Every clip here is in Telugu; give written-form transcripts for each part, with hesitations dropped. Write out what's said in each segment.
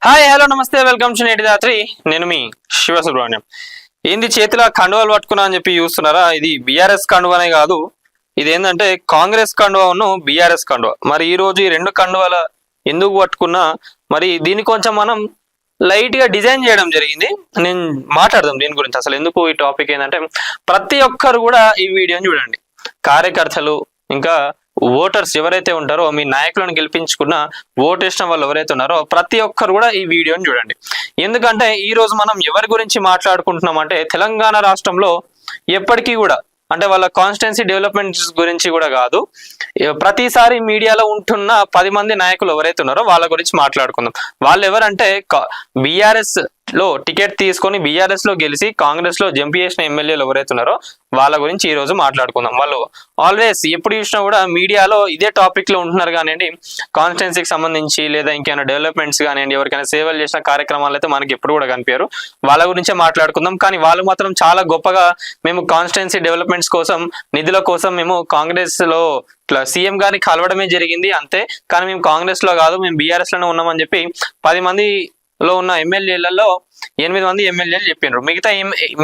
హాయ్ హలో నమస్తే వెల్కమ్ టు నేటి రాత్రి. నేను మీ శివ సుబ్రహ్మణ్యం. ఏంది చేతిలో కండువాలు పట్టుకున్నా అని చెప్పి చూస్తున్నారా? ఇది బీఆర్ఎస్ కండువనే కాదు, ఇది ఏంటంటే కాంగ్రెస్ కండువను బీఆర్ఎస్ కండువ. మరి ఈ రోజు ఈ రెండు కండువాల ఎందుకు పట్టుకున్నా, మరి దీన్ని కొంచెం మనం లైట్ గా డిజైన్ చేయడం జరిగింది. నేను మాట్లాడదాం దీని గురించి. అసలు ఎందుకు ఈ టాపిక్ ఏంటంటే, ప్రతి ఒక్కరు కూడా ఈ వీడియోని చూడండి. కార్యకర్తలు ఇంకా ఓటర్స్ ఎవరైతే ఉంటారో, మీ నాయకులను గెలిపించుకున్న ఓటేసిన వాళ్ళు ఎవరైతే ఉన్నారో ప్రతి ఒక్కరు కూడా ఈ వీడియోని చూడండి. ఎందుకంటే ఈ రోజు మనం ఎవరి గురించి మాట్లాడుకుంటున్నాం అంటే, తెలంగాణ రాష్ట్రంలో ఎప్పటికీ కూడా అంటే వాళ్ళ కాన్స్టిట్యున్సీ డెవలప్మెంట్ గురించి కూడా కాదు, ప్రతిసారి మీడియాలో ఉంటున్న 10 మంది నాయకులు ఎవరైతే ఉన్నారో వాళ్ళ గురించి మాట్లాడుకుందాం. వాళ్ళు ఎవరంటే, బీఆర్ఎస్ లో టికెట్ తీసుకొని బీఆర్ఎస్ లో గెలిచి కాంగ్రెస్ లో జంప్ చేసిన ఎమ్మెల్యేలు ఎవరైతే ఉన్నారో వాళ్ళ గురించి ఈ రోజు మాట్లాడుకుందాం. వాళ్ళు ఆల్వేస్ ఎప్పుడు చూసినా కూడా మీడియాలో ఇదే టాపిక్ లో ఉంటున్నారు కానివ్వండి, కాన్స్టిట్యున్సీకి సంబంధించి లేదా ఇంకేమైనా డెవలప్మెంట్స్ కానివ్వండి, ఎవరికైనా సేవలు చేసిన కార్యక్రమాలు అయితే మనకి ఎప్పుడు కూడా కనిపించారు. వాళ్ళ గురించే మాట్లాడుకుందాం. కానీ వాళ్ళు మాత్రం చాలా గొప్పగా మేము కాన్స్టిట్యున్సీ డెవలప్మెంట్స్ కోసం, నిధుల కోసం మేము కాంగ్రెస్ లో ఇట్లా సీఎం గారిని కలవడమే జరిగింది అంతే, కానీ మేము కాంగ్రెస్ లో కాదు, మేము బీఆర్ఎస్ లోనే ఉన్నామని చెప్పి 10 మందిలో ఉన్న ఎమ్మెల్యేలలో 8 మంది ఎమ్మెల్యేలు చెప్పినారు.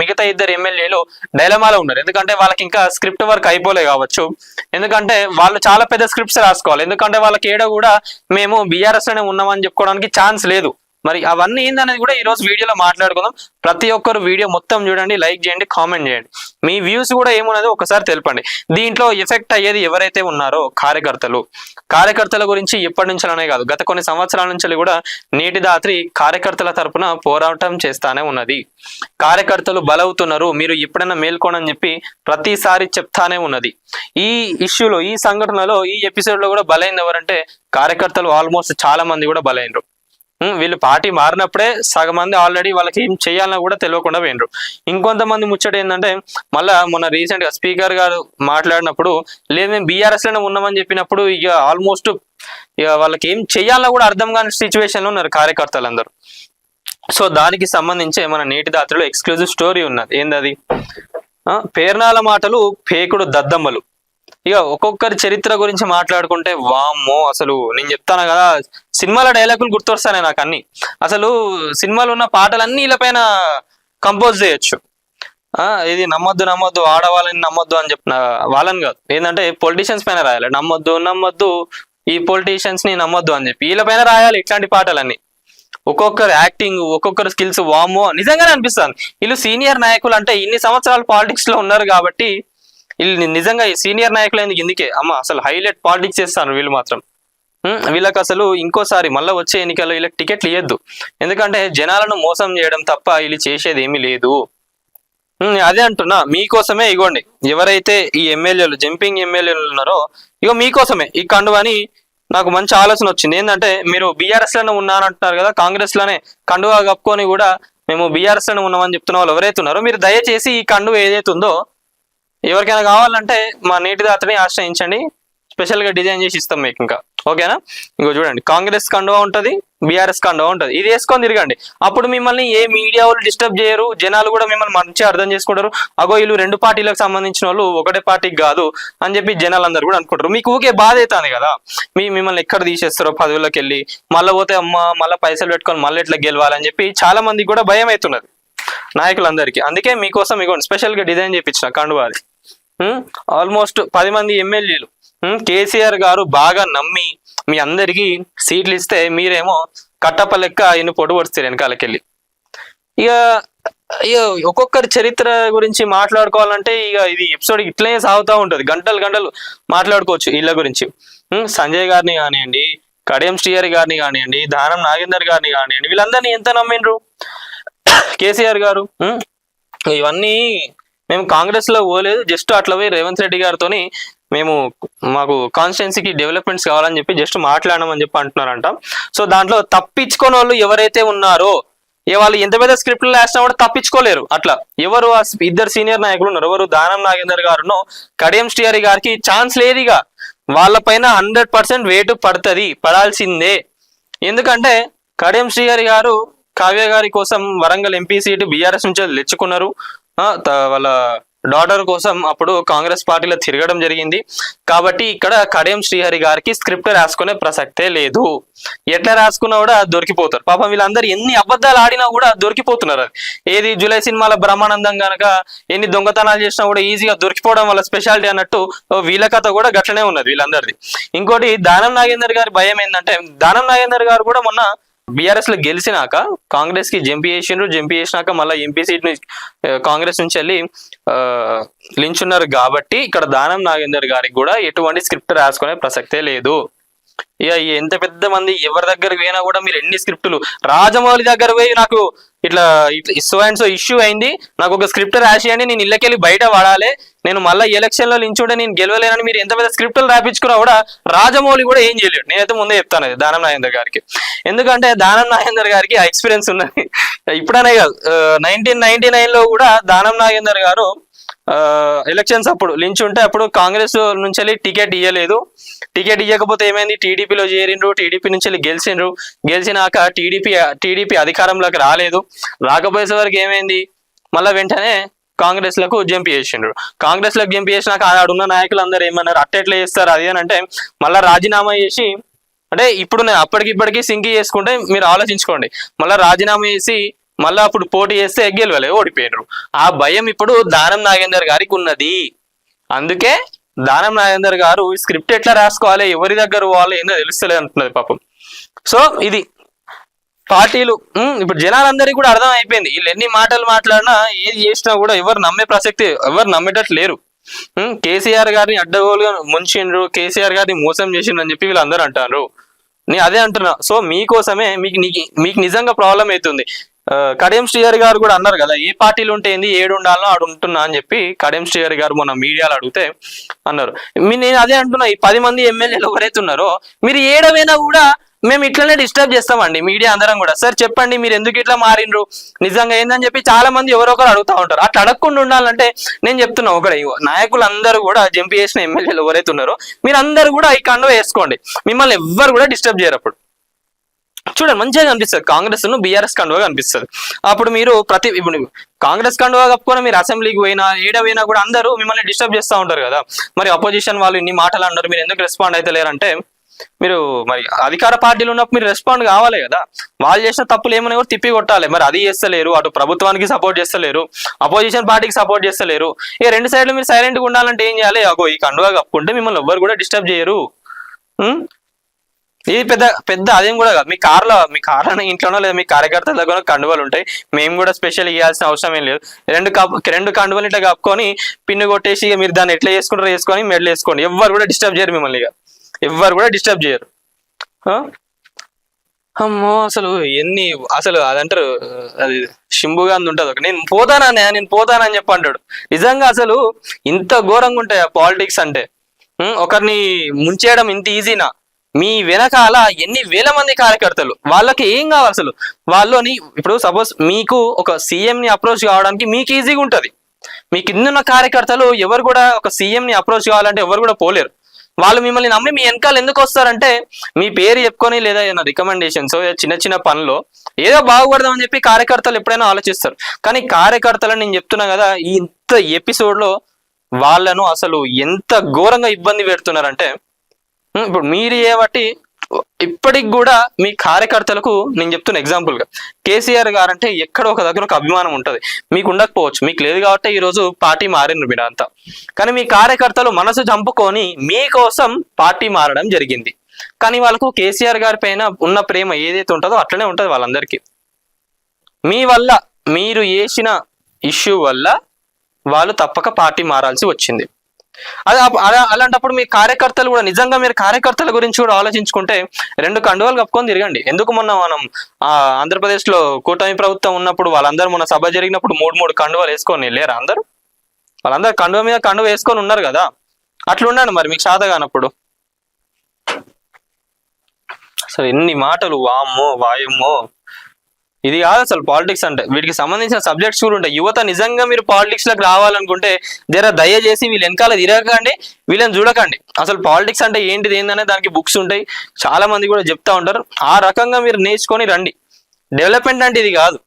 మిగతా 2 ఎమ్మెల్యేలు డైలమాలో ఉన్నారు. ఎందుకంటే వాళ్ళకి ఇంకా స్క్రిప్ట్ వర్క్ అయిపోలే కావచ్చు. ఎందుకంటే వాళ్ళు చాలా పెద్ద స్క్రిప్ట్స్ రాసుకోవాలి. ఎందుకంటే వాళ్ళకి ఏడో కూడా మేము బీఆర్ఎస్ లోనే ఉన్నామని చెప్పుకోవడానికి ఛాన్స్ లేదు. మరి అవన్నీ ఏందనేది కూడా ఈ రోజు వీడియోలో మాట్లాడుకుందాం. ప్రతి ఒక్కరు వీడియో మొత్తం చూడండి, లైక్ చేయండి, కామెంట్ చేయండి. మీ వ్యూస్ కూడా ఏమున్నదో ఒకసారి తెలపండి. దీంట్లో ఎఫెక్ట్ అయ్యేది ఎవరైతే ఉన్నారో కార్యకర్తల గురించి ఎప్పటి నుంచే కాదు, గత కొన్ని సంవత్సరాల నుంచి కూడా నేటి రాత్రి కార్యకర్తల తరపున పోరాటం చేస్తానే ఉన్నది. కార్యకర్తలు బలవుతున్నారు, మీరు ఎప్పుడైనా మేల్కోనని చెప్పి ప్రతిసారి చెప్తానే ఉన్నది. ఈ ఇష్యూలో, ఈ సంఘటనలో, ఈ ఎపిసోడ్ లో కూడా బలైంది ఎవరంటే కార్యకర్తలు. ఆల్మోస్ట్ చాలా మంది కూడా బలైనరు. వీళ్ళు పార్టీ మారినప్పుడే సగం మంది ఆల్రెడీ వాళ్ళకి ఏం చేయాలన్నా కూడా తెలియకుండా పోయినరు. ఇంకొంతమంది ముచ్చట ఏంటంటే, మళ్ళా మొన్న రీసెంట్ గా స్పీకర్ గారు మాట్లాడినప్పుడు లేదు మేము బీఆర్ఎస్ లోనే ఉన్నామని చెప్పినప్పుడు ఇక ఆల్మోస్ట్ ఇక వాళ్ళకి ఏం చేయాలన్నా కూడా అర్థం కాని సిచ్యువేషన్ లో ఉన్నారు కార్యకర్తలందరూ. సో దానికి సంబంధించి మన నేటి రాత్రిలో ఎక్స్క్లూజివ్ స్టోరీ ఉన్నది. ఏందది? పేర్నాల మాటలు పేకుడు దద్దమ్మలు. ఇక ఒక్కొక్కరి చరిత్ర గురించి మాట్లాడుకుంటే వామ్మో, అసలు నేను చెప్తాను కదా, సినిమాల డైలాగులు గుర్తొస్తానే నాకు అన్ని. అసలు సినిమాలో ఉన్న పాటలన్నీ వీళ్ళపైన కంపోజ్ చేయొచ్చు. ఇది నమ్మొద్దు ఆడవాళ్ళని నమ్మొద్దు అని చెప్పిన వాళ్ళని కాదు, ఏంటంటే పొలిటీషియన్స్ పైన రాయాలి. నమ్మొద్దు ఈ పొలిటీషియన్స్ ని నమ్మొద్దు అని చెప్పి వీళ్ళపైన రాయాలి ఇట్లాంటి పాటలన్నీ. ఒక్కొక్కరు యాక్టింగ్, ఒక్కొక్కరు స్కిల్స్ వామ్మో నిజంగానే అనిపిస్తుంది. వీళ్ళు సీనియర్ నాయకులు అంటే ఇన్ని సంవత్సరాలు పాలిటిక్స్ లో ఉన్నారు కాబట్టి వీళ్ళు నిజంగా సీనియర్ నాయకులు ఎందుకు ఇందుకే అమ్మ అసలు హైలైట్ పాలిటిక్స్ చేస్తారు వీళ్ళు మాత్రం. వీళ్ళకి అసలు ఇంకోసారి మళ్ళీ వచ్చే ఎన్నికల్లో వీళ్ళకి టికెట్లు ఇవ్వద్దు. ఎందుకంటే జనాలను మోసం చేయడం తప్ప వీళ్ళు చేసేది ఏమీ లేదు. అదే అంటున్నా, మీకోసమే ఇగోండి ఎవరైతే ఈ ఎమ్మెల్యేలు, జంపింగ్ ఎమ్మెల్యేలు ఉన్నారో ఇగో మీకోసమే ఈ కండువాని నాకు మంచి ఆలోచన వచ్చింది. ఏంటంటే, మీరు బీఆర్ఎస్ లోనే ఉన్నారంటున్నారు కదా, కాంగ్రెస్ లోనే కండువా కప్పుకొని కూడా మేము బీఆర్ఎస్ లోనే ఉన్నామని చెప్తున్న వాళ్ళు ఎవరైతే ఉన్నారో మీరు దయచేసి ఈ కండువ ఏదైతే ఉందో ఎవరికైనా కావాలంటే మా నేటి రాత్రిని ఆశ్రయించండి, స్పెషల్ గా డిజైన్ చేసి ఇస్తాం మీకు. ఇంకా ఓకేనా? ఇంకో చూడండి, కాంగ్రెస్ కండువా ఉంటది, బీఆర్ఎస్ కండువా ఉంటది. ఇది వేసుకొని తిరగండి. అప్పుడు మిమ్మల్ని ఏ మీడియా వాళ్ళు డిస్టర్బ్ చేయరు, జనాలు కూడా మిమ్మల్ని మంచిగా అర్థం చేసుకుంటారు. అగో వీళ్ళు 2 పార్టీలకు సంబంధించిన వాళ్ళు ఒకటే పార్టీకి కాదు అని చెప్పి జనాలు అందరు కూడా అనుకుంటారు. మీకు ఊకే బాధ అవుతుంది కదా, మిమ్మల్ని ఎక్కడ తీసేస్తారో పదవుల్లోకి వెళ్ళి, మళ్ళీ పోతే అమ్మ మళ్ళీ పైసలు పెట్టుకొని మళ్ళీ ఎట్లా గెలవాలని చెప్పి చాలా మందికి కూడా భయం అవుతున్నది నాయకులందరికీ. అందుకే మీకోసం ఇగోండి స్పెషల్ గా డిజైన్ చేయించిన కండువా. ఆల్మోస్ట్ 10 మంది ఎమ్మెల్యేలు కేసీఆర్ గారు బాగా నమ్మి మీ అందరికి సీట్లు ఇస్తే మీరేమో కట్టప్ప లెక్క ఆయన పొడి పడుస్తారు వెనకాలకెళ్ళి. ఇక ఒక్కొక్కరి చరిత్ర గురించి మాట్లాడుకోవాలంటే ఇక ఇది ఎపిసోడ్ ఇట్లనే సాగుతూ ఉంటది, గంటలు మాట్లాడుకోవచ్చు వీళ్ళ గురించి. సంజయ్ గారిని కానివ్వండి, కడియం శ్రీహరి గారిని కానివ్వండి, దానం నాగేందర్ గారిని కానివ్వండి, వీళ్ళందరినీ ఎంత నమ్మిండ్రు కేసీఆర్ గారు. ఇవన్నీ మేము కాంగ్రెస్ లో పోలేదు, జస్ట్ అట్లా పోయి రేవంత్ రెడ్డి గారితో మాకు కాన్స్టిట్యున్సీకి డెవలప్మెంట్స్ కావాలని చెప్పి జస్ట్ మాట్లాడమని చెప్పి అంటున్నారంట. సో దాంట్లో తప్పించుకోని వాళ్ళు ఎవరైతే ఉన్నారో, వాళ్ళు ఎంత పెద్ద స్క్రిప్ట్లు రాసినా కూడా తప్పించుకోలేరు. అట్లా ఎవరు 2 సీనియర్ నాయకులు ఉన్నారు, ఎవరు దానం నాగేందర్ గారును కడియం శ్రీహరి గారికి ఛాన్స్ లేదు. ఇక వాళ్ళపైన 100% వేటు పడాల్సిందే. ఎందుకంటే కడియం శ్రీహరి గారు కావ్య గారి కోసం వరంగల్ ఎంపీ సీటు బీఆర్ఎస్ నుంచి తెచ్చుకున్నారు. వాళ్ళ డాటర్ కోసం అప్పుడు కాంగ్రెస్ పార్టీలో తిరగడం జరిగింది. కాబట్టి ఇక్కడ కడియం శ్రీహరి గారికి స్క్రిప్ట్ రాసుకునే ప్రసక్తే లేదు. ఎట్లా రాసుకున్నా కూడా దొరికిపోతారు. పాపం వీళ్ళందరూ ఎన్ని అబద్ధాలు ఆడినా కూడా దొరికిపోతున్నారు. ఏది జూలై సినిమాల బ్రహ్మానందం గనక ఎన్ని దొంగతనాలు చేసినా కూడా ఈజీగా దొరికిపోవడం వల్ల స్పెషాలిటీ అన్నట్టు వీళ్ళ కథ కూడా గట్లనే ఉన్నది వీళ్ళందరిది. ఇంకోటి దానం నాగేందర్ గారి భయం ఏంటంటే, దానం నాగేందర్ గారు కూడా మొన్న బీఆర్ఎస్ లో గెలిచినాక కాంగ్రెస్ కి జంపీ చేసినాక మళ్ళీ ఎంపీ సీట్ ని కాంగ్రెస్ నుంచి వెళ్ళి లించున్నారు. కాబట్టి ఇక్కడ దానం నాగేందర్ గారికి కూడా ఎటువంటి స్క్రిప్ట్ రాసుకునే ప్రసక్తే లేదు. ఇక ఎంత పెద్ద మంది ఎవరి దగ్గర పోయినా కూడా మీరు ఎన్ని స్క్రిప్టులు, రాజమౌళి దగ్గర పోయి నాకు ఇట్లా సో అండ్ సో ఇష్యూ అయింది, నాకు ఒక స్క్రిప్ట్ రాసియండి, నేను ఇళ్ళకెళ్ళి బయట పడాలి, నేను మళ్ళీ ఎలక్షన్ లో నించుంటే నేను గెలవలేనని మీరు ఎంత పెద్ద స్క్రిప్టులు రాపించుకున్నా కూడా రాజమౌళి కూడా ఏం చేయలేడు. నేనైతే ముందే చెప్తాను అది దానం నాగేందర్ గారికి. ఎందుకంటే దానం నాగేందర్ గారికి ఆ ఎక్స్పీరియన్స్ ఉన్నది. ఇప్పుడనే కాదు, 1999 లో కూడా దానం నాగేందర్ గారు ఎలక్షన్స్ అప్పుడు లించ్ ఉంటే అప్పుడు కాంగ్రెస్ నుంచి వెళ్ళి టికెట్ ఇవ్వలేదు. టికెట్ ఇవ్వకపోతే ఏమైంది, టీడీపీలో చేరిండ్రు, టీడీపీ నుంచి వెళ్ళి గెలిచినాక టీడీపీ అధికారంలోకి రాలేదు. రాకపోయే వరకు ఏమైంది, మళ్ళీ వెంటనే కాంగ్రెస్ లకు జంప్ చేసిండ్రు. కాంగ్రెస్ లకు జంప్ చేసినాక ఆడున్న నాయకులు అందరూ ఏమన్నారు, అట్టెట్లా చేస్తారు అది అని అంటే మళ్ళీ రాజీనామా చేసి, అంటే ఇప్పుడు నేను అప్పటికిప్పటికీ సింక్ చేసుకుంటే మీరు ఆలోచించుకోండి, మళ్ళీ రాజీనామా చేసి మళ్ళీ అప్పుడు పోటీ చేస్తే గెలవలే, ఓడిపోయినరు. ఆ భయం ఇప్పుడు దానం నాగేందర్ గారికి ఉన్నది. అందుకే దానం నాగేందర్ గారు స్క్రిప్ట్ ఎట్లా రాసుకోవాలి, ఎవరి దగ్గర పోవాలి ఏందో తెలుస్తలేదు అంటున్నది పాపం. సో ఇది పార్టీలు ఇప్పుడు జనాలందరికీ కూడా అర్థం అయిపోయింది. వీళ్ళు ఎన్ని మాటలు మాట్లాడినా ఏది చేసినా కూడా ఎవరు నమ్మే ప్రసక్తి, ఎవరు నమ్మేటట్లు లేరు. కేసీఆర్ గారిని అడ్డగోలుగా ముంచిండ్రు, కేసీఆర్ గారిని మోసం చేసిండ్రు అని చెప్పి వీళ్ళందరూ అంటారు. నేను అదే అంటున్నా. సో మీకోసమే మీకు నిజంగా ప్రాబ్లం అవుతుంది. కడియం శ్రీహరి గారు కూడా అన్నారు కదా, ఏ పార్టీలు ఉంటే ఏంది, ఏడు ఉండాలనో ఆడు ఉంటున్నా అని చెప్పి కడియం శ్రీహరి గారు మొన్న మీడియాలో అడిగితే అన్నారు. నేను అదే అంటున్నా, ఈ 10 మంది ఎమ్మెల్యేలు ఎవరైతే ఉన్నారో మీరు ఏడవైనా కూడా మేము ఇట్లనే డిస్టర్బ్ చేస్తామండి మీడియా అందరం కూడా. సార్ చెప్పండి మీరు ఎందుకు ఇట్లా మారిండ్రు, నిజంగా ఏందని చెప్పి చాలా మంది ఎవరో ఒకరు అడుగుతా ఉంటారు. అట్లా అడగకుండా ఉండాలంటే నేను చెప్తున్నా ఒకటే, నాయకులు అందరూ కూడా జంప్ చేసిన ఎమ్మెల్యేలు ఎవరైతే ఉన్నారో మీరు అందరూ కూడా ఈ కండువ వేసుకోండి, మిమ్మల్ని ఎవ్వరు కూడా డిస్టర్బ్ చేయరు. అప్పుడు చూడండి మంచిగా కనిపిస్తుంది, కాంగ్రెస్ ను బీఆర్ఎస్ కండువా కనిపిస్తుంది. అప్పుడు మీరు ఇప్పుడు కాంగ్రెస్ కండువా కప్పుకొని మీరు అసెంబ్లీకి పోయినా ఏడవైనా కూడా అందరూ మిమ్మల్ని డిస్టర్బ్ చేస్తూ ఉంటారు కదా. మరి అపోజిషన్ వాళ్ళు ఇన్ని మాటలు అన్నారు, మీరు ఎందుకు రెస్పాండ్ అయితే లేరంటే, మీరు మరి అధికార పార్టీలు ఉన్నప్పుడు మీరు రెస్పాండ్ కావాలి కదా. వాళ్ళు చేసిన తప్పులు ఏమైనా కూడా తిప్పి కొట్టాలి. మరి అది చేస్తలేరు, అటు ప్రభుత్వానికి సపోర్ట్ చేస్తలేరు, అపోజిషన్ పార్టీకి సపోర్ట్ చేస్తలేరు. ఈ రెండు సైడ్లు మీరు సైలెంట్ గా ఉండాలంటే ఏం చేయాలి, అగో ఈ కండువా కప్పుకుంటే మిమ్మల్ని ఎవ్వరు కూడా డిస్టర్బ్ చేయరు. ఇది పెద్ద అదేం కూడా కాదు. మీ కార్లో ఇంట్లోనో లేదా మీ కార్యకర్తల దగ్గర కండువలు ఉంటాయి, మేము కూడా స్పెషల్ ఇవ్వాల్సిన అవసరం ఏం లేదు. రెండు కండువలు ఇట్లా కప్పుకొని పిన్ను కొట్టేసి మీరు దాన్ని ఎట్లా చేసుకుంటారో వేసుకొని మెడలు వేసుకోండి, ఎవ్వరు కూడా డిస్టర్బ్ చేయరు మిమ్మల్ని. ఎవ్వరు కూడా డిస్టర్బ్ చేయరు. అమ్మో అసలు అదంటారు, అది శంభుగాంధ్ ఉంటుంది ఒక, నేను పోతానని చెప్పి అంటాడు. నిజంగా అసలు ఇంత ఘోరంగా ఉంటాయి పాలిటిక్స్ అంటే. ఒకరిని ముంచేయడం ఇంత ఈజీనా? మీ వెనకాల ఎన్ని వేల మంది కార్యకర్తలు, వాళ్ళకి ఏం కావాలి అసలు వాళ్ళని. ఇప్పుడు సపోజ్ మీకు ఒక సీఎం ని అప్రోచ్ కావడానికి మీకు ఈజీగా ఉంటుంది. మీ కిందున్న కార్యకర్తలు ఎవరు కూడా ఒక సీఎం ని అప్రోచ్ కావాలంటే ఎవరు కూడా పోలేరు. వాళ్ళు మిమ్మల్ని నమ్మి మీ వెనకాల ఎందుకు వస్తారంటే, మీ పేరు చెప్పుకొని లేదా ఏదైనా రికమెండేషన్స్ చిన్న పనులు ఏదో బాగుపడదామని చెప్పి కార్యకర్తలు ఎప్పుడైనా ఆలోచిస్తారు. కానీ కార్యకర్తలను నేను చెప్తున్నా కదా, ఇంత ఎపిసోడ్ లో వాళ్ళను అసలు ఎంత ఘోరంగా ఇబ్బంది పెడుతున్నారంటే, ఇప్పుడు మీరు ఏబట్టి ఇప్పటికి కూడా మీ కార్యకర్తలకు నేను చెప్తున్న ఎగ్జాంపుల్ గా, కేసీఆర్ గారు అంటే ఎక్కడో ఒక దగ్గర ఒక అభిమానం ఉంటుంది, మీకు ఉండకపోవచ్చు, మీకు లేదు కాబట్టి ఈ రోజు పార్టీ మారినారు మీరు అంతా. కానీ మీ కార్యకర్తలు మనసు చంపుకొని మీకోసం పార్టీ మారడం జరిగింది. కానీ వాళ్ళకు కేసీఆర్ గారి పైన ఉన్న ప్రేమ ఏదైతే ఉంటుందో అట్లనే ఉంటుంది వాళ్ళందరికీ. మీ వల్ల, మీరు చేసిన ఇష్యూ వల్ల వాళ్ళు తప్పక పార్టీ మారాల్సి వచ్చింది. అలాంటప్పుడు మీ కార్యకర్తలు కూడా నిజంగా మీరు కార్యకర్తల గురించి కూడా ఆలోచించుకుంటే రెండు కండువాలు కప్పుకొని తిరగండి. ఎందుకు మొన్న మనం ఆంధ్రప్రదేశ్ లో కూటమి ప్రభుత్వం ఉన్నప్పుడు వాళ్ళందరూ మొన్న సభ జరిగినప్పుడు 3 కండువాలు వేసుకొని లేరా అందరూ? వాళ్ళందరూ కండువ మీద కండువ వేసుకొని ఉన్నారు కదా. అట్లా ఉండండి మరి మీకు శాత కానప్పుడు. అసలు ఎన్ని మాటలు, వామ్మో వాయమ్మో. ఇది కాదు అసలు పాలిటిక్స్ అంటే. వీటికి సంబంధించిన సబ్జెక్ట్స్ కూడా ఉంటాయి. యువత నిజంగా మీరు పాలిటిక్స్ లోకి రావాలనుకుంటే దయచేసి వీళ్ళు వెనకాల తిరగకండి, వీళ్ళని చూడకండి. అసలు పాలిటిక్స్ అంటే ఏంటనే దానికి బుక్స్ ఉంటాయి, చాలా మంది కూడా చెప్తా ఉంటారు. ఆ రకంగా మీరు నేర్చుకొని రండి. డెవలప్మెంట్ అంటే ఇది కాదు.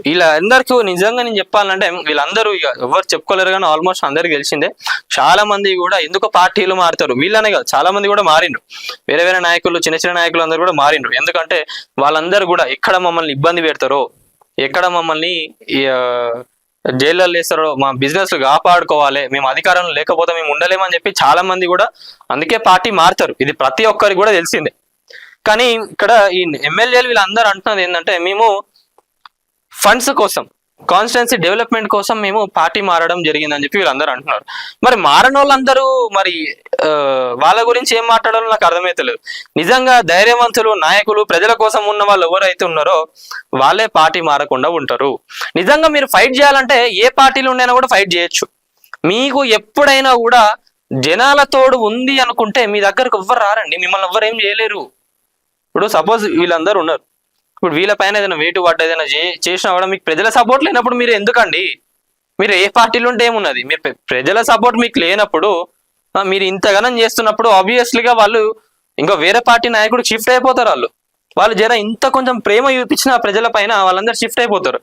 వీళ్ళందరికీ నిజంగా నేను చెప్పాలంటే వీళ్ళందరూ ఇక ఎవరు చెప్పుకోలేరు కానీ ఆల్మోస్ట్ అందరికి తెలిసిందే. చాలా మంది కూడా ఎందుకు పార్టీలు మారుతారు వీళ్ళనే కాదు, చాలా మంది కూడా మారిండ్రు. వేరే వేరే నాయకులు, చిన్న చిన్న నాయకులు అందరూ కూడా మారిండ్రు. ఎందుకంటే వాళ్ళందరూ కూడా ఎక్కడ మమ్మల్ని ఇబ్బంది పెడతారో, ఎక్కడ మమ్మల్ని జైల్లో వేస్తారో, మా బిజినెస్ కాపాడుకోవాలి, మేము అధికారంలో లేకపోతే మేము ఉండలేమని చెప్పి చాలా మంది కూడా అందుకే పార్టీ మారుతారు. ఇది ప్రతి ఒక్కరికి కూడా తెలిసిందే. కానీ ఇక్కడ ఈ ఎమ్మెల్యేలు వీళ్ళందరూ అంటున్నది ఏంటంటే మేము ఫండ్స్ కోసం, కాన్స్టిట్యున్సీ డెవలప్మెంట్ కోసం మేము పార్టీ మారడం జరిగిందని చెప్పి వీళ్ళందరూ అంటున్నారు. మరి మారని వాళ్ళందరూ మరి వాళ్ళ గురించి ఏం మాట్లాడాలో నాకు అర్థమైతలేదు. నిజంగా ధైర్యవంతులు నాయకులు ప్రజల కోసం ఉన్న వాళ్ళు ఎవరైతే ఉన్నారో వాళ్ళే పార్టీ మారకుండా ఉంటారు. నిజంగా మీరు ఫైట్ చేయాలంటే ఏ పార్టీలు ఉండైనా కూడా ఫైట్ చేయొచ్చు. మీకు ఎప్పుడైనా కూడా జనాల తోడు ఉంది అనుకుంటే మీ దగ్గరకు ఎవ్వరు రారండి, మిమ్మల్ని ఎవ్వరు ఏం చేయలేరు. ఇప్పుడు సపోజ్ వీళ్ళందరూ ఉన్నారు, ఇప్పుడు వీళ్ళపైన ఏదైనా వేటు పడ్డ ఏదైనా చేసినా కూడా మీకు ప్రజల సపోర్ట్ లేనప్పుడు మీరు ఎందుకండి, మీరు ఏ పార్టీలో ఉంటే ఏమున్నది, మీరు ప్రజల సపోర్ట్ మీకు లేనప్పుడు మీరు ఇంతగానం చేస్తున్నప్పుడు ఆబ్వియస్లీగా వాళ్ళు ఇంకా వేరే పార్టీ నాయకుడు షిఫ్ట్ అయిపోతారు. వాళ్ళు జర ఇంత కొంచెం ప్రేమ చూపించిన ప్రజల పైన వాళ్ళందరూ షిఫ్ట్ అయిపోతారు.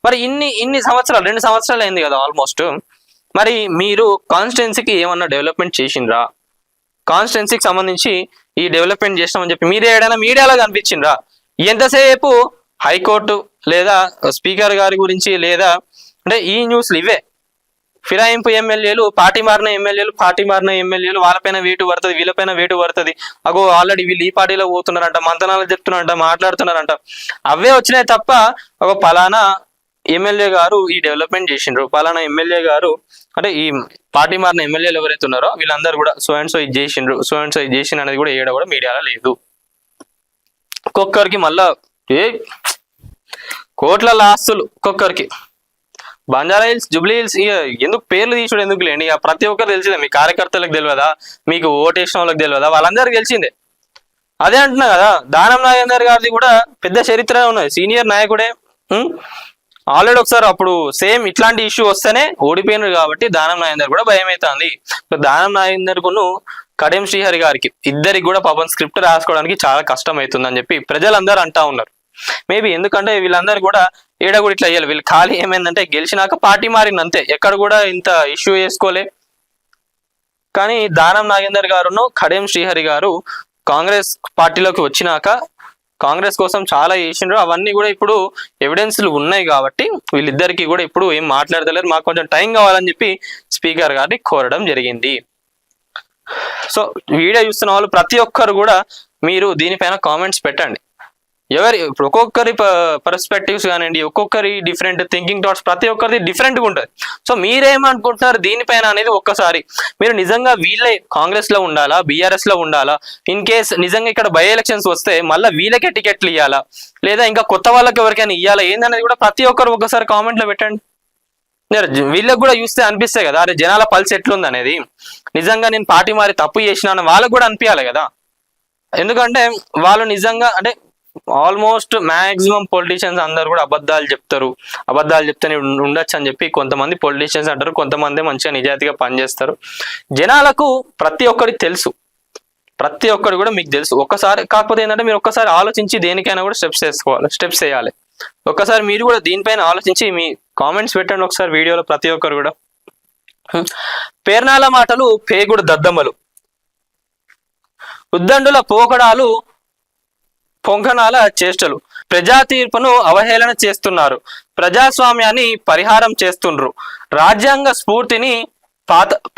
మరి ఇన్ని సంవత్సరాలు, 2 సంవత్సరాలు అయింది కదా ఆల్మోస్ట్. మరి మీరు కాన్స్టిట్యున్సీకి ఏమన్నా డెవలప్మెంట్ చేసిండ్రా? కాన్స్టిట్యున్సీకి సంబంధించి ఈ డెవలప్మెంట్ చేసినామని చెప్పి మీరు ఏదైనా మీడియాలో కనిపించిండ్రా? ఎంతసేపు హైకోర్టు లేదా స్పీకర్ గారి గురించి లేదా అంటే ఈ న్యూస్లు ఇవే. ఫిరాయింపు ఎమ్మెల్యేలు, పార్టీ మారిన ఎమ్మెల్యేలు వాళ్ళపైన వేటు పడుతుంది, వీళ్ళపైన వేటు పడుతుంది. అగో ఆల్రెడీ వీళ్ళు ఈ పార్టీలో పోతున్నారంట, మంతనాలు చెప్తున్నారంట, మాట్లాడుతున్నారంట. అవే వచ్చినాయి తప్ప ఒక పలానా ఎమ్మెల్యే గారు ఈ డెవలప్మెంట్ చేసిండ్రు, పలానా ఎమ్మెల్యే గారు అంటే ఈ పార్టీ మారిన ఎమ్మెల్యేలు ఎవరైతే ఉన్నారో వీళ్ళందరూ కూడా సో అండ్ సో ఇది చేసిండ్రు, సో అండ్ సో ఇది చేసిండ్రు అనేది కూడా ఏడ కూడా మీడియాలో లేదు. ఒక్కొక్కరికి మళ్ళా కోట్ల ఆస్తులు ఒక్కొక్కరికి. బంజారా హిల్స్, జూబ్లీ హిల్స్, ఎందుకు పేర్లు తీసుడు ఎందుకు లేండి, ప్రతి ఒక్కరు తెలిసిందే. మీ కార్యకర్తలకు తెలియదా, మీకు ఓటేసిన వాళ్ళకి తెలియదా, వాళ్ళందరికీ తెలిసిందే. అదే అంటున్నా కదా, దానం నాగేందర్ గారిది కూడా పెద్ద చరిత్ర ఉన్నది, సీనియర్ నాయకుడే. ఆల్రెడీ ఒకసారి అప్పుడు సేమ్ ఇట్లాంటి ఇష్యూ వస్తేనే ఓడిపోయినారు కాబట్టి దానం నాగేందర్ కూడా భయం అవుతుంది. దానం నాగేందర్ కును కడియం శ్రీహరి గారికి ఇద్దరికి కూడా పాపం స్క్రిప్ట్ రాసుకోవడానికి చాలా కష్టం అవుతుందని చెప్పి ప్రజలందరూ అంటా ఉన్నారు. మేబీ ఎందుకంటే వీళ్ళందరూ కూడా ఏడ కూడా ఇట్లా అయ్యాలి. వీళ్ళు ఖాళీ ఏమైందంటే గెలిచినాక పార్టీ మారింది అంతే, ఎక్కడ కూడా ఇంత ఇష్యూ చేసుకోలే. కానీ దానం నాగేందర్ గారును కడియం శ్రీహరి గారు కాంగ్రెస్ పార్టీలోకి వచ్చినాక కాంగ్రెస్ కోసం చాలా చేసిండ్రు. అవన్నీ కూడా ఇప్పుడు ఎవిడెన్స్లు ఉన్నాయి కాబట్టి వీళ్ళిద్దరికి కూడా ఇప్పుడు ఏం మాట్లాడతలేరు. మాకు కొంచెం టైం కావాలని చెప్పి స్పీకర్ గారిని కోరడం జరిగింది. సో వీడియో చూస్తున్న వాళ్ళు ప్రతి ఒక్కరు కూడా మీరు దీనిపైన కామెంట్స్ పెట్టండి. ఇప్పుడు ఒక్కొక్కరి పర్స్పెక్టివ్స్ కానివ్వండి, ఒక్కొక్కరి డిఫరెంట్ థింకింగ్ థాట్స్ ప్రతి ఒక్కరిది డిఫరెంట్గా ఉంటుంది. సో మీరేమనుకుంటున్నారు దీనిపైన అనేది ఒక్కసారి మీరు నిజంగా వీళ్ళే కాంగ్రెస్ లో ఉండాలా, బీఆర్ఎస్ లో ఉండాలా, ఇన్ కేస్ నిజంగా ఇక్కడ బై ఎలక్షన్స్ వస్తే మళ్ళీ వీళ్ళకే టికెట్లు ఇవ్వాలా లేదా ఇంకా కొత్త వాళ్ళకి ఎవరికైనా ఇవ్వాలా ఏందనేది కూడా ప్రతి ఒక్కరు ఒకసారి కామెంట్ లో పెట్టండి. వీళ్ళకి కూడా చూస్తే అనిపిస్తాయి కదా, అరే జనాల పల్స్ ఎట్లుంది అనేది. నిజంగా నేను పార్టీ మారి తప్పు చేసినాను వాళ్ళకు కూడా అనిపించాలి కదా. ఎందుకంటే వాళ్ళు నిజంగా అంటే ఆల్మోస్ట్ మాక్సిమం పొలిటీషియన్స్ అందరు కూడా అబద్ధాలు చెప్తేనే ఉండొచ్చు అని చెప్పి కొంతమంది పొలిటీషియన్స్ అంటారు, కొంతమంది మంచిగా నిజాయితీగా పనిచేస్తారు. జనాలకు ప్రతి ఒక్కరికి తెలుసు, ప్రతి ఒక్కరు కూడా మీకు తెలుసు. ఒక్కసారి కాకపోతే ఏంటంటే మీరు ఒక్కసారి ఆలోచించి దేనికైనా కూడా స్టెప్స్ వేయాలి. ఒక్కసారి మీరు కూడా దీనిపైన ఆలోచించి మీ కామెంట్స్ పెట్టండి ఒకసారి వీడియోలో ప్రతి ఒక్కరు కూడా. పేర్నాల మాటలు, పేగుడు దద్దమ్మలు, ఉద్దండుల పోకడాలు, పొంకనాల చేష్టలు, ప్రజా తీర్పును అవహేళన చేస్తున్నారు, ప్రజాస్వామ్యాన్ని పరిహారం చేస్తుండ్రు, రాజ్యాంగ స్ఫూర్తిని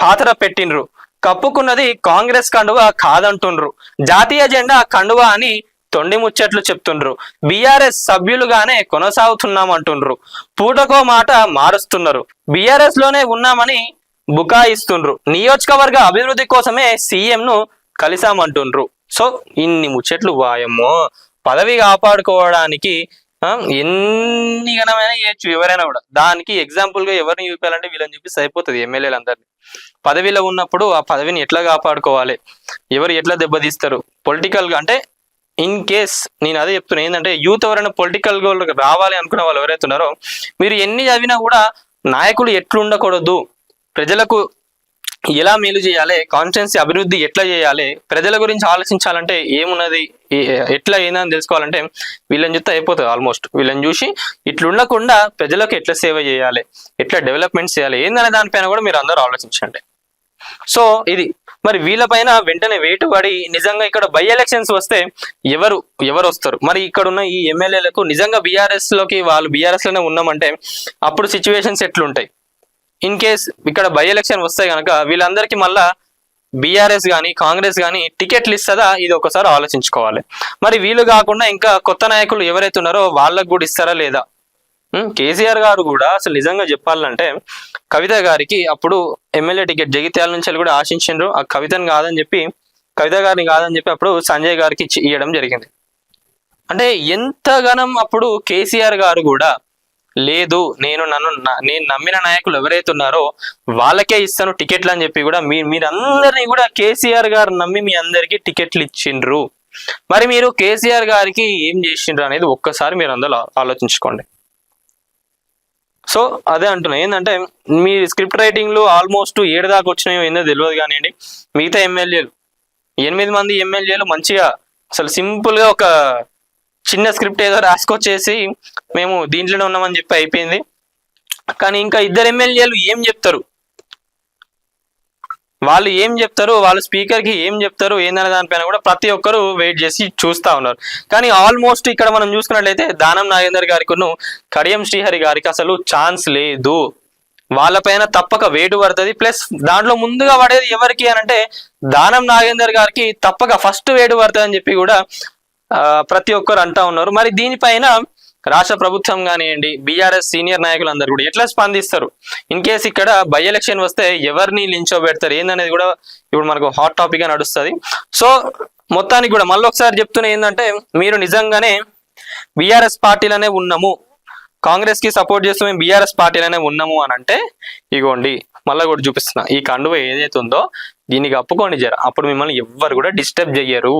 పాతర పెట్టిండ్రు, కప్పుకున్నది కాంగ్రెస్ కండువా కాదంటుండ్రు, జాతీయ జెండా కండువా అని తొండి ముచ్చట్లు చెప్తుండ్రు, బీఆర్ఎస్ సభ్యులుగానే కొనసాగుతున్నామంటుండ్రు, పూటకో మాట మారుస్తున్నారు, బీఆర్ఎస్ లోనే ఉన్నామని బుకాయిస్తుండ్రు, నియోజకవర్గ అభివృద్ధి కోసమే సీఎం ను కలిసామంటుండ్రు. సో ఇన్ని ముచ్చట్లు వాయమ్మో, పదవి కాపాడుకోవడానికి ఎన్ని ఘనమైనా చేయొచ్చు ఎవరైనా కూడా. దానికి ఎగ్జాంపుల్ గా ఎవరిని చూపించాలంటే వీళ్ళని చూపిస్తే అయిపోతుంది. ఎమ్మెల్యేలందరినీ పదవిలో ఉన్నప్పుడు ఆ పదవిని ఎట్లా కాపాడుకోవాలి, ఎవరు ఎట్లా దెబ్బతీస్తారు పొలిటికల్ గా అంటే ఇన్ కేస్ నేను అదే చెప్తున్నా ఏంటంటే యూత్ ఎవరైనా పొలిటికల్ గా రావాలి అనుకున్న వాళ్ళు ఎవరైతే ఉన్నారో మీరు ఎన్ని చదివినా కూడా నాయకులు ఎట్లుండకూడదు, ప్రజలకు ఎలా మేలు చేయాలి, కాన్స్టిట్యున్సీ అభివృద్ధి ఎట్లా చేయాలి, ప్రజల గురించి ఆలోచించాలంటే ఏమున్నది, ఎట్లా ఏందని తెలుసుకోవాలంటే వీళ్ళని చూస్తే అయిపోతుంది. ఆల్మోస్ట్ వీళ్ళని చూసి ఇట్లా ఉండకుండా ప్రజలకు ఎట్లా సేవ చేయాలి, ఎట్లా డెవలప్మెంట్ చేయాలి ఏందనే దానిపైన కూడా మీరు అందరూ ఆలోచించండి. సో ఇది మరి వీళ్ళపైన వెంటనే వేటు పడి నిజంగా ఇక్కడ బై ఎలక్షన్స్ వస్తే ఎవరు వస్తారు, మరి ఇక్కడ ఉన్న ఈ ఎమ్మెల్యేలకు నిజంగా బీఆర్ఎస్ లోకి వాళ్ళు బీఆర్ఎస్ లోనే ఉన్నామంటే అప్పుడు సిచ్యువేషన్స్ ఎట్లుంటాయి. ఇన్ కేస్ ఇక్కడ బై ఎలక్షన్ వస్తే కనుక వీళ్ళందరికీ మళ్ళా బీఆర్ఎస్ కానీ కాంగ్రెస్ కానీ టికెట్లు ఇస్తుందా, ఇది ఒకసారి ఆలోచించుకోవాలి. మరి వీళ్ళు కాకుండా ఇంకా కొత్త నాయకులు ఎవరైతే ఉన్నారో వాళ్ళకు కూడా ఇస్తారా లేదా. కేసీఆర్ గారు కూడా అసలు నిజంగా చెప్పాలంటే కవిత గారికి అప్పుడు ఎమ్మెల్యే టికెట్ జగిత్యాల నుంచి కూడా ఆశించిండ్రు. ఆ కవిత గారిని కాదని చెప్పి అప్పుడు సంజయ్ గారికి ఇవ్వడం జరిగింది. అంటే ఎంతగానం అప్పుడు కేసీఆర్ గారు కూడా లేదు నేను నమ్మిన నాయకులు ఎవరైతే ఉన్నారో వాళ్ళకే ఇస్తాను టికెట్లు అని చెప్పి కూడా మీరందరినీ కూడా కేసీఆర్ గారు నమ్మి మీ అందరికీ టికెట్లు ఇచ్చిండ్రు. మరి మీరు కేసీఆర్ గారికి ఏం చేసిండ్రు అనేది ఒక్కసారి మీరు అందరూ ఆలోచించుకోండి. సో అదే అంటున్నా ఏంటంటే మీ స్క్రిప్ట్ రైటింగ్లు ఆల్మోస్ట్ 7 దాకా వచ్చినాయో ఏందో తెలియదు కానివ్వండి. మిగతా ఎమ్మెల్యేలు 8 మంది ఎమ్మెల్యేలు మంచిగా అసలు సింపుల్గా ఒక చిన్న స్క్రిప్ట్ ఏదో రాసుకొచ్చేసి మేము దీంట్లోనే ఉన్నామని చెప్పి అయిపోయింది. కానీ ఇంకా 2 ఎమ్మెల్యేలు ఏం చెప్తారు, వాళ్ళు స్పీకర్కి ఏం చెప్తారు ఏందనే దానిపైన కూడా ప్రతి ఒక్కరు వెయిట్ చేసి చూస్తూ ఉన్నారు. కానీ ఆల్మోస్ట్ ఇక్కడ మనం చూసుకున్నట్లయితే దానం నాగేందర్ గారికి కడియం శ్రీహరి గారికి అసలు ఛాన్స్ లేదు. వాళ్ళపైన తప్పక వేటు పడుతుంది. ప్లస్ దాంట్లో ముందుగా పడేది ఎవరికి అని అంటే దానం నాగేందర్ గారికి తప్పక ఫస్ట్ వేటు పడుతుంది అని చెప్పి కూడా ప్రతి ఒక్కరు అంటా ఉన్నారు. మరి దీనిపైన రాష్ట్ర ప్రభుత్వం కానివ్వండి బీఆర్ఎస్ సీనియర్ నాయకులు అందరు కూడా ఎట్లా స్పందిస్తారు, ఇన్ కేసు ఇక్కడ బై ఎలక్షన్ వస్తే ఎవరిని లించోబెడతారు ఏందనేది కూడా ఇప్పుడు మనకు హాట్ టాపిక్ గా నడుస్తుంది. సో మొత్తానికి కూడా మళ్ళీ ఒకసారి చెప్తున్నా ఏంటంటే మీరు నిజంగానే బీఆర్ఎస్ పార్టీలోనే ఉన్నాము, కాంగ్రెస్ కి సపోర్ట్ చేస్తూ మేము బీఆర్ఎస్ పార్టీలోనే ఉన్నాము అని అంటే ఇగోండి మళ్ళీ కూడా చూపిస్తున్నా ఈ కండువ ఏదైతే ఉందో దీనికి అప్పుకోండి జర, అప్పుడు మిమ్మల్ని ఎవ్వరు కూడా డిస్టర్బ్ చెయ్యరు.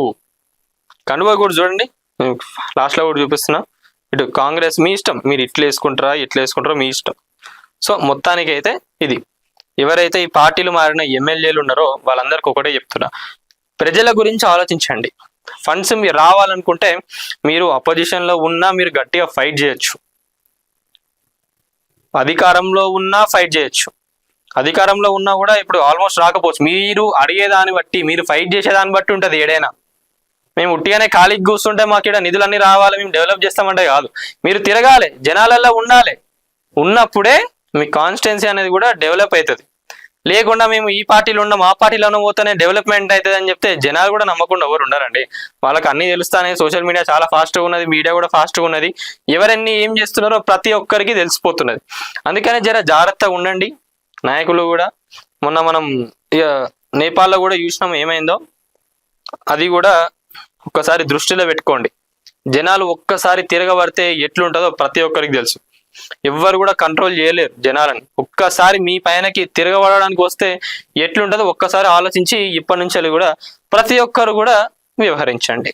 కండువ కూడా చూడండి లాస్ట్ లో కూడా చూపిస్తున్నా. ఇటు కాంగ్రెస్ మీ ఇష్టం, మీరు ఇట్లా వేసుకుంటారో మీ ఇష్టం. సో మొత్తానికి అయితే ఇది ఎవరైతే ఈ పార్టీలు మారిన ఎమ్మెల్యేలు ఉన్నారో వాళ్ళందరికీ ఒకటే చెప్తున్నా, ప్రజల గురించి ఆలోచించండి. ఫండ్స్ మీరు రావాలనుకుంటే మీరు అపోజిషన్ లో ఉన్నా మీరు గట్టిగా ఫైట్ చేయొచ్చు, అధికారంలో ఉన్నా ఫైట్ చేయొచ్చు. అధికారంలో ఉన్నా కూడా ఇప్పుడు ఆల్మోస్ట్ రాకపోవచ్చు. మీరు అడిగేదాన్ని బట్టి మీరు ఫైట్ చేసేదాన్ని బట్టి ఉంటుంది. ఏడైనా మేము ఉట్టిగానే ఖాళీకి కూర్చుంటే మాకు ఇక్కడ నిధులన్నీ రావాలి మేము డెవలప్ చేస్తామంటే కాదు, మీరు తిరగాలి, జనాలలో ఉండాలి. ఉన్నప్పుడే మీ కాన్స్టిట్యున్సీ అనేది కూడా డెవలప్ అవుతుంది. లేకుండా మేము ఈ పార్టీలో ఉన్నాం ఆ పార్టీలోనే పోతేనే డెవలప్మెంట్ అవుతుంది అని చెప్తే జనాలు కూడా నమ్మకుండా ఎవరు ఉండారండి. వాళ్ళకి అన్ని తెలుస్తానే, సోషల్ మీడియా చాలా ఫాస్ట్గా ఉన్నది, మీడియా కూడా ఫాస్ట్గా ఉన్నది, ఎవరన్నీ ఏం చేస్తున్నారో ప్రతి ఒక్కరికి తెలిసిపోతున్నది. అందుకనే జర జాగ్రత్తగా ఉండండి నాయకులు కూడా. మొన్న మనం ఇక నేపాల్లో కూడా చూసినాం ఏమైందో, అది కూడా ఒక్కసారి దృష్టిలో పెట్టుకోండి. జనాలు ఒక్కసారి తిరగబడితే ఎట్లుంటుందో ప్రతి ఒక్కరికి తెలుసు. ఎవ్వరు కూడా కంట్రోల్ చేయలేరు జనాలని. ఒక్కసారి మీ పైనకి తిరగబడడానికి వస్తే ఎట్లుంటుందో ఒక్కసారి ఆలోచించి ఇప్పటి నుంచి కూడా ప్రతి ఒక్కరు కూడా వ్యవహరించండి.